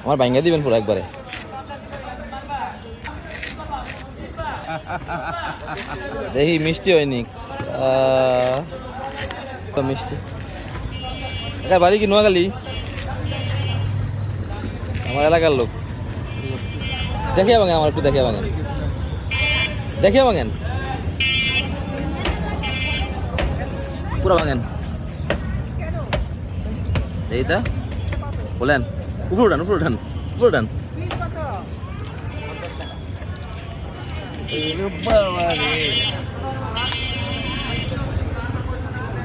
আমার ভাঙ্গা দিবেন পুরো একবারে। দেখি মিষ্টি হয়নি, মিষ্টি। বাড়ি কি নোয়াখালী? আমার এলাকার লোক। দেখিয়া ভাঙেন, আমার একটু দেখিয়া ভাঙেন, দেখিয়া ভাঙেন, পুরো ভাঙেন। দেখি তা বলেন, উপরে উঠান, উপরে উঠান, উপরে উঠান।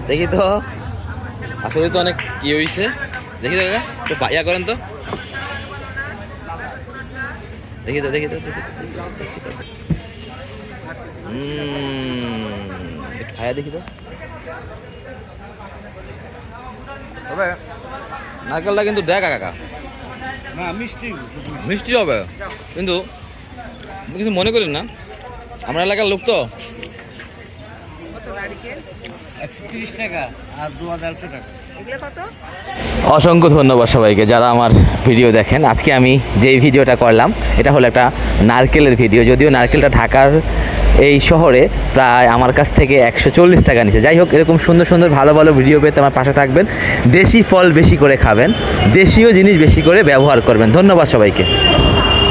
দেখি তো আসলে তো অনেক কি হয়েছে, দেখি তো কাকা একটু ইয়া করেন তো, দেখি তো, দেখি তো, একটু খায়া দেখি তো। তবে নারকেলটা কিন্তু দেখা কাকা, মিষ্টি মিষ্টি হবে, কিন্তু কিছু মনে করেন না, আমরা এলাকার লোক তো। 130 টাকা আর 2100 টাকা। অসংখ্য ধন্যবাদ সবাইকে যারা আমার ভিডিও দেখেন। আজকে আমি যেই ভিডিওটা করলাম এটা হলো একটা নারকেলের ভিডিও, যদিও নারকেলটা ঢাকার এই শহরে প্রায় আমার কাছ থেকে 140 টাকা নিচ্ছে। যাই হোক, এরকম সুন্দর সুন্দর ভালো ভালো ভিডিও পেতে আমার পাশে থাকবেন। দেশি ফল বেশি করে খাবেন, দেশীয় জিনিস বেশি করে ব্যবহার করবেন। ধন্যবাদ সবাইকে।